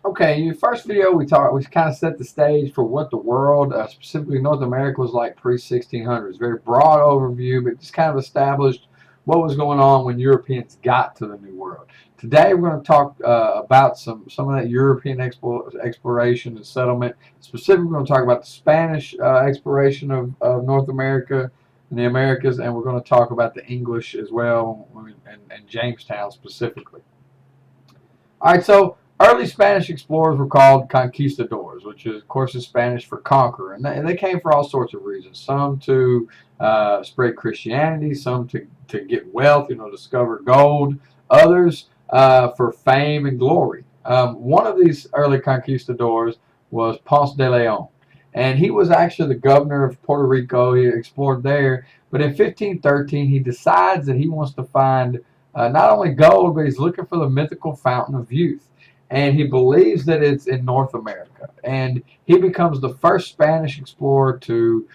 Okay, in your first video, we kind of set the stage for what the world, specifically North America, was like pre-1600s. Very broad overview, but just kind of established what was going on when Europeans got to the New World. Today, we're going to talk about some of that European exploration and settlement. Specifically, we're going to talk about the Spanish exploration of North America and the Americas, and we're going to talk about the English as well, and Jamestown specifically. All right, so early Spanish explorers were called conquistadors, which is, of course, is Spanish for conqueror. And they came for all sorts of reasons. Some to spread Christianity, some to get wealth, discover gold. Others for fame and glory. One of these early conquistadors was Ponce de Leon. And he was actually the governor of Puerto Rico. He explored there. But in 1513, he decides that he wants to find not only gold, but he's looking for the mythical fountain of youth. And he believes that it's in North America. And he becomes the first Spanish explorer to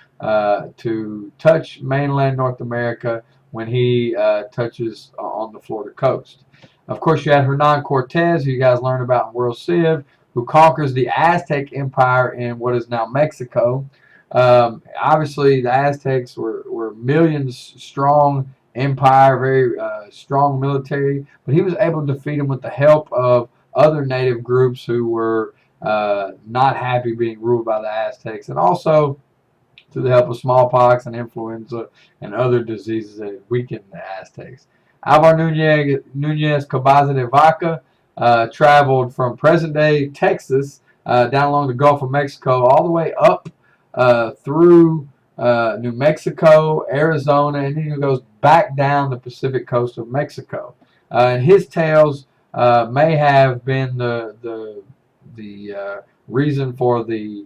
touch mainland North America when he touches on the Florida coast. Of course, you had Hernan Cortez, who you guys learned about in World Civ, who conquers the Aztec Empire in what is now Mexico. Obviously, the Aztecs were millions strong empire, very strong military, but he was able to defeat them with the help of other native groups who were not happy being ruled by the Aztecs, and also through the help of smallpox and influenza and other diseases that weakened the Aztecs. Alvar Nunez Cabeza de Vaca traveled from present-day Texas down along the Gulf of Mexico all the way up through New Mexico, Arizona, and then he goes back down the Pacific coast of Mexico. And his tales may have been the reason for the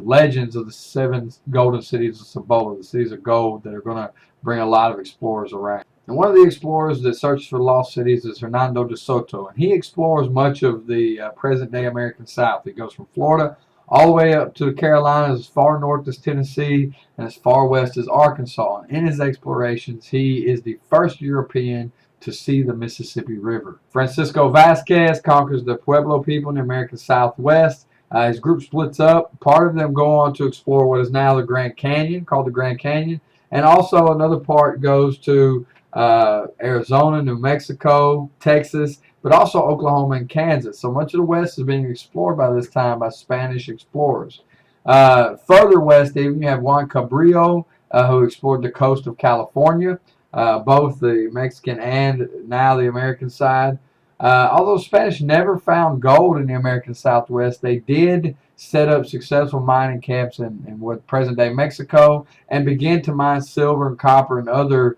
legends of the seven golden cities of Cibola, the cities of gold that are going to bring a lot of explorers around. And one of the explorers that searches for lost cities is Hernando de Soto, and he explores much of the present-day American South. He goes from Florida all the way up to the Carolinas, as far north as Tennessee, and as far west as Arkansas. And in his explorations, he is the first European to see the Mississippi River. Francisco Vasquez conquers the Pueblo people in the American Southwest. His group splits up. Part of them go on to explore what is now the Grand Canyon, called the Grand Canyon, and also another part goes to Arizona, New Mexico, Texas, but also Oklahoma and Kansas. So much of the West is being explored by this time by Spanish explorers. Further west, even you have Juan Cabrillo, who explored the coast of California, both the Mexican and now the American side. Although Spanish never found gold in the American Southwest, they did set up successful mining camps in what present-day Mexico and begin to mine silver and copper and other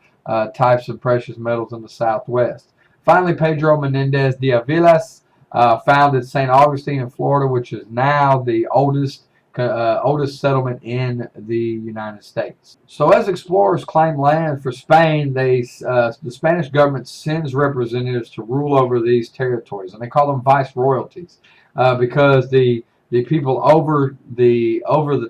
types of precious metals in the Southwest. Finally, Pedro Menendez de Avilas founded St. Augustine in Florida, which is now the oldest settlement in the United States. So as explorers claim land for Spain, the Spanish government sends representatives to rule over these territories, and they call them viceroyalties because the people over the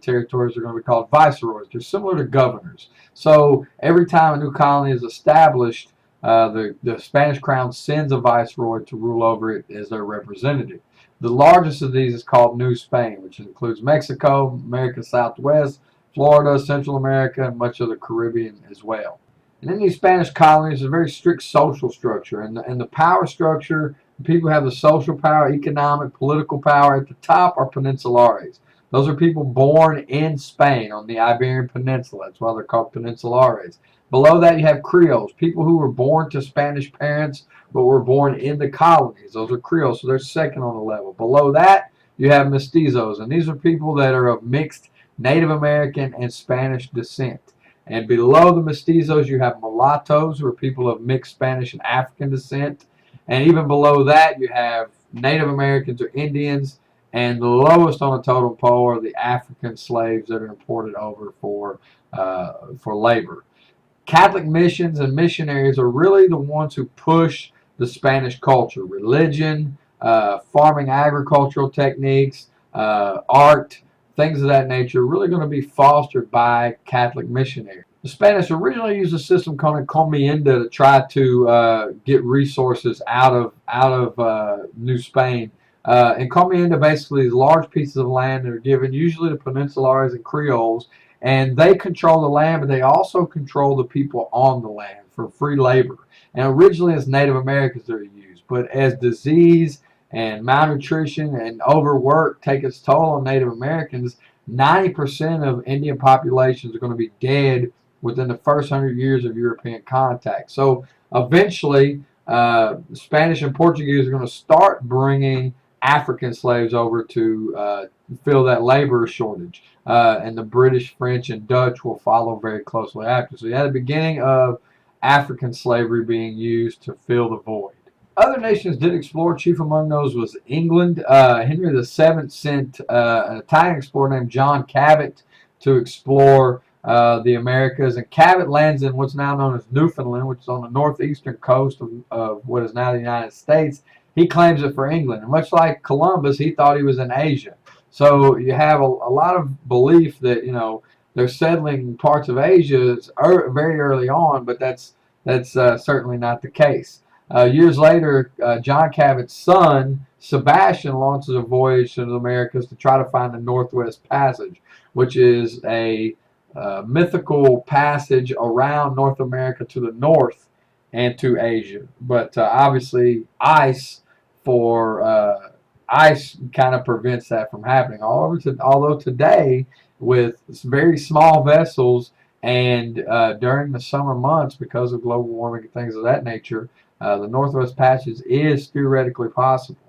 territories are going to be called viceroys. They're similar to governors. So every time a new colony is established, the Spanish crown sends a viceroy to rule over it as their representative. The largest of these is called New Spain, which includes Mexico, America Southwest, Florida, Central America, and much of the Caribbean as well. And in these Spanish colonies, there's a very strict social structure, and the power structure, people have the social power, economic, political power. At the top are peninsulares. Those are people born in Spain on the Iberian Peninsula. That's why they're called peninsulares. Below that, you have Creoles, people who were born to Spanish parents but were born in the colonies. Those are Creoles, so they're second on the level. Below that, you have mestizos, and these are people that are of mixed Native American and Spanish descent. And below the mestizos, you have mulattoes, who are people of mixed Spanish and African descent. And even below that, you have Native Americans or Indians. And the lowest on the totem pole are the African slaves that are imported over for labor. Catholic missions and missionaries are really the ones who push the Spanish culture, religion, farming, agricultural techniques, art, things of that nature, are really going to be fostered by Catholic missionaries. The Spanish originally used a system called encomienda to try to get resources out of New Spain Encomienda basically is large pieces of land that are given usually to Peninsulares and Creoles, and they control the land, but they also control the people on the land for free labor. And originally it's Native Americans that are used, but as disease and malnutrition and overwork take its toll on Native Americans, 90% of Indian populations are going to be dead within the first 100 years of European contact. So eventually, Spanish and Portuguese are going to start bringing African slaves over to fill that labor shortage. And the British, French, and Dutch will follow very closely after. So you had the beginning of African slavery being used to fill the void. Other nations did explore. Chief among those was England. Henry VII sent an Italian explorer named John Cabot to explore the Americas. And Cabot lands in what's now known as Newfoundland, which is on the northeastern coast of what is now the United States. He claims it for England. And much like Columbus, he thought he was in Asia. So you have a lot of belief that, they're settling parts of Asia very early on, but that's certainly not the case. Years later, John Cabot's son, Sebastian, launches a voyage to the Americas to try to find the Northwest Passage, which is a mythical passage around North America to the north and to Asia. But obviously, ice kind of prevents that from happening. Although today, with very small vessels and during the summer months, because of global warming and things of that nature, the Northwest Passage is theoretically possible.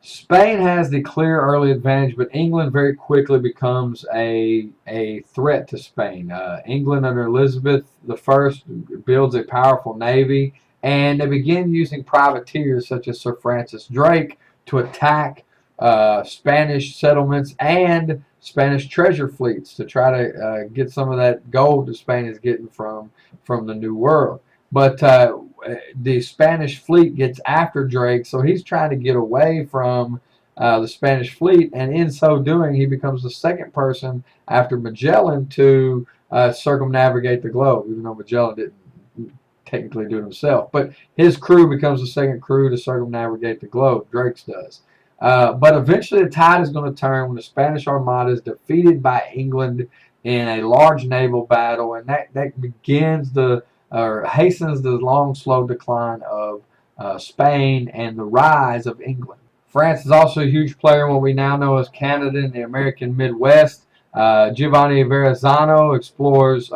Spain has the clear early advantage, but England very quickly becomes a threat to Spain. England under Elizabeth I builds a powerful navy, and they begin using privateers such as Sir Francis Drake to attack Spanish settlements and Spanish treasure fleets to try to get some of that gold that Spain is getting from the New World. But the Spanish fleet gets after Drake, so he's trying to get away from the Spanish fleet, and in so doing, he becomes the second person after Magellan to circumnavigate the globe, even though Magellan didn't technically do it himself. But his crew becomes the second crew to circumnavigate the globe. Drake's does. But eventually the tide is going to turn when the Spanish Armada is defeated by England in a large naval battle, and that begins hastens the long, slow decline of Spain and the rise of England. France is also a huge player in what we now know as Canada and the American Midwest. Giovanni Verrazzano explores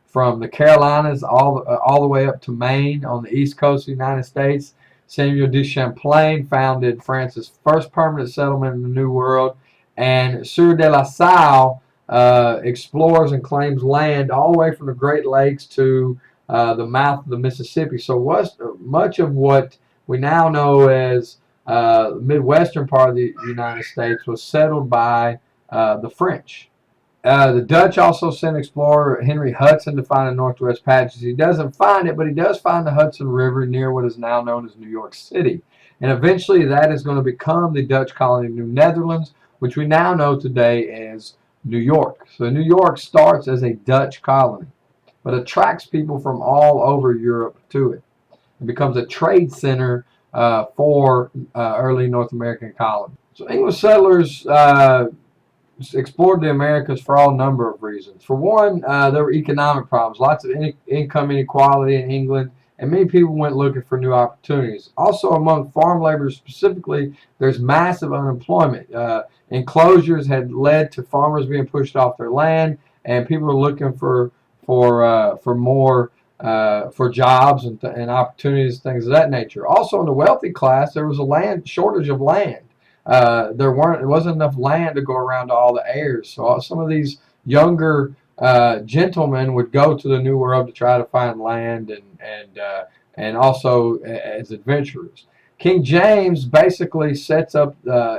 from the Carolinas all the way up to Maine on the east coast of the United States. Samuel de Champlain founded France's first permanent settlement in the New World, and Sieur de la Salle explores and claims land all the way from the Great Lakes to the mouth of the Mississippi. So much of what we now know as the Midwestern part of the United States was settled by the French. The Dutch also sent explorer Henry Hudson to find the Northwest Passage. He doesn't find it, but he does find the Hudson River near what is now known as New York City. And eventually that is going to become the Dutch colony of New Netherlands, which we now know today as New York. So New York starts as a Dutch colony, but attracts people from all over Europe to it. It becomes a trade center for early North American colonies. So English settlers explored the Americas for all number of reasons. For one, there were economic problems, lots of income inequality in England, and many people went looking for new opportunities. Also, among farm laborers specifically, there's massive unemployment. Enclosures had led to farmers being pushed off their land, and people were looking for more for jobs and opportunities, things of that nature. Also, in the wealthy class, there was a shortage of land. There wasn't enough land to go around to all the heirs. So some of these younger gentlemen would go to the New World to try to find land and also as adventurers. King James basically sets up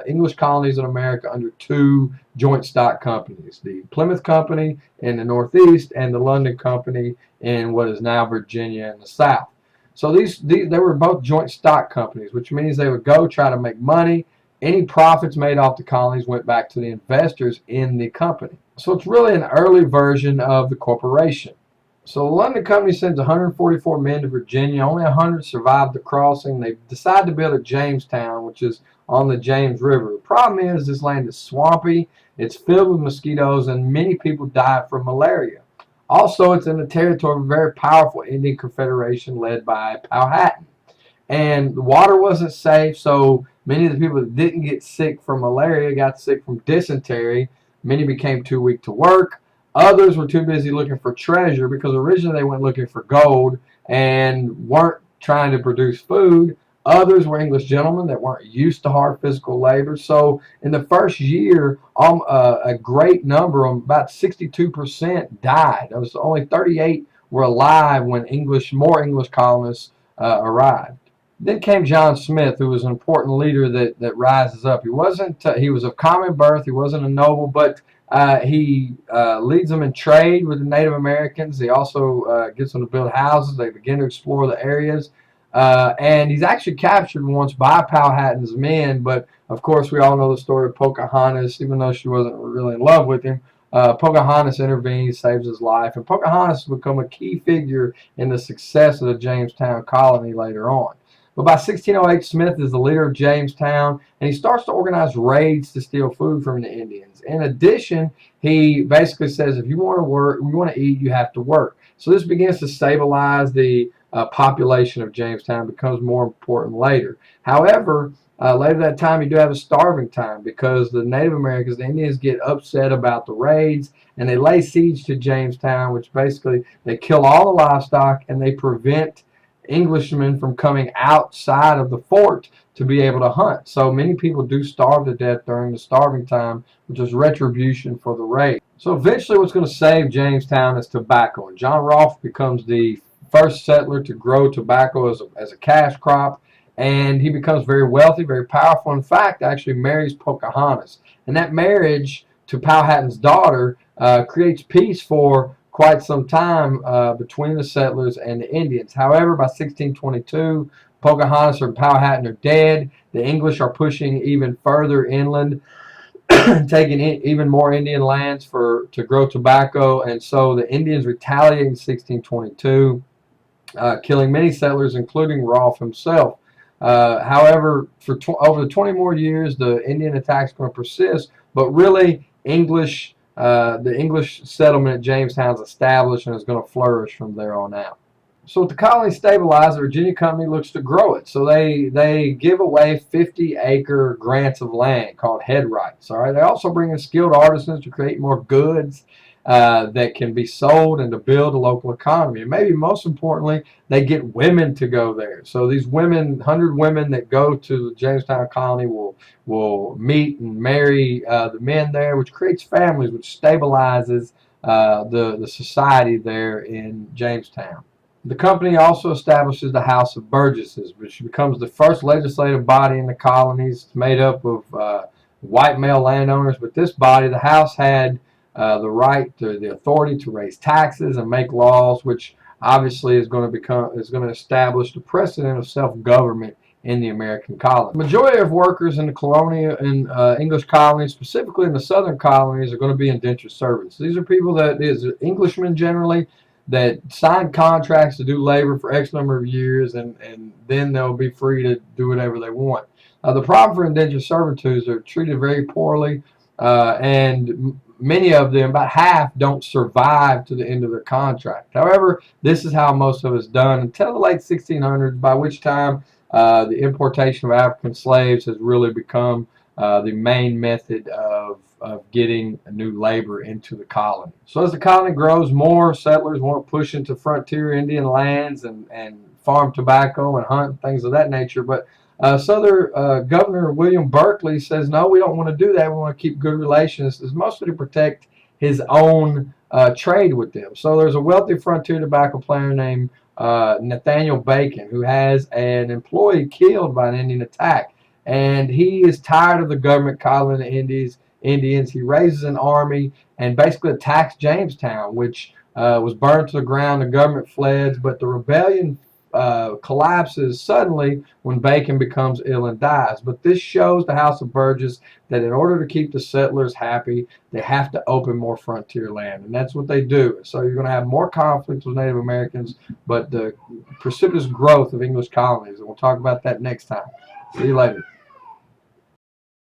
English colonies in America under two joint stock companies, the Plymouth Company in the Northeast and the London Company in what is now Virginia in the South. So they were both joint stock companies, which means they would go try to make money. Any profits made off the colonies went back to the investors in the company. So it's really an early version of the corporation. So the London Company sends 144 men to Virginia. Only 100 survived the crossing. They decide to build at Jamestown, which is on the James River. The problem is this land is swampy, it's filled with mosquitoes, and many people die from malaria. Also, it's in the territory of a very powerful Indian confederation led by Powhatan. And the water wasn't safe, so many of the people that didn't get sick from malaria got sick from dysentery. Many became too weak to work. Others were too busy looking for treasure because originally they went looking for gold and weren't trying to produce food. Others were English gentlemen that weren't used to hard physical labor. So in the first year, a great number, about 62%, died. There was only 38 were alive when more English colonists arrived. Then came John Smith, who was an important leader that rises up. He wasn't. He was of common birth. He wasn't a noble, but he leads them in trade with the Native Americans. He also gets them to build houses. They begin to explore the areas. And he's actually captured once by Powhatan's men, but of course we all know the story of Pocahontas. Even though she wasn't really in love with him, Pocahontas intervenes, saves his life, and Pocahontas has become a key figure in the success of the Jamestown colony later on. But by 1608, Smith is the leader of Jamestown, and he starts to organize raids to steal food from the Indians. In addition, he basically says, if you want to work, you want to eat, you have to work. So this begins to stabilize the population of Jamestown, becomes more important later. However, later that time, you do have a starving time because the Native Americans, the Indians, get upset about the raids and they lay siege to Jamestown, which basically they kill all the livestock and they prevent Englishmen from coming outside of the fort to be able to hunt. So many people do starve to death during the starving time, which is retribution for the raid. So eventually what's going to save Jamestown is tobacco. And John Rolfe becomes the first settler to grow tobacco as a cash crop. And he becomes very wealthy, very powerful. In fact, actually marries Pocahontas. And that marriage to Powhatan's daughter creates peace for quite some time between the settlers and the Indians. However, by 1622, Pocahontas and Powhatan are dead. The English are pushing even further inland, taking even more Indian lands to grow tobacco. And so the Indians retaliate in 1622, killing many settlers, including Rolfe himself. However, for over the 20 more years, the Indian attacks are going to persist, but really the English settlement at Jamestown is established and is going to flourish from there on out. So with the colony stabilized, the Virginia Company looks to grow it. So they give away 50-acre grants of land called head rights. All right. They also bring in skilled artisans to create more goods that can be sold and to build a local economy. And maybe most importantly, they get women to go there. So these women, 100 women that go to the Jamestown colony will meet and marry the men there, which creates families, which stabilizes the society there in Jamestown. The company also establishes the House of Burgesses, which becomes the first legislative body in the colonies. It's made up of white male landowners, but this body, the House, had the authority to raise taxes and make laws, which obviously is going to establish the precedent of self-government in the American colony. The majority of workers in the colonial and English colonies, specifically in the southern colonies, are going to be indentured servants. These are people that is Englishmen generally that sign contracts to do labor for X number of years, and then they'll be free to do whatever they want. The problem for indentured servitude is they're treated very poorly, and many of them, about half, don't survive to the end of their contract. However, this is how most of it's done until the late 1600s, by which time the importation of African slaves has really become the main method of getting new labor into the colony. So as the colony grows, more settlers want to push into frontier Indian lands and farm tobacco and hunt, things of that nature. But Southern Governor William Berkeley says, no, we don't want to do that. We want to keep good relations. It's mostly to protect his own trade with them. So there's a wealthy frontier tobacco planter named Nathaniel Bacon, who has an employee killed by an Indian attack. And he is tired of the government calling the Indians. He raises an army and basically attacks Jamestown, which was burned to the ground. The government fled, but the rebellion collapses suddenly when Bacon becomes ill and dies. But this shows the House of Burgess that in order to keep the settlers happy, they have to open more frontier land, and that's what they do. So you're going to have more conflicts with Native Americans, but the precipitous growth of English colonies, and we'll talk about that next time. See you later.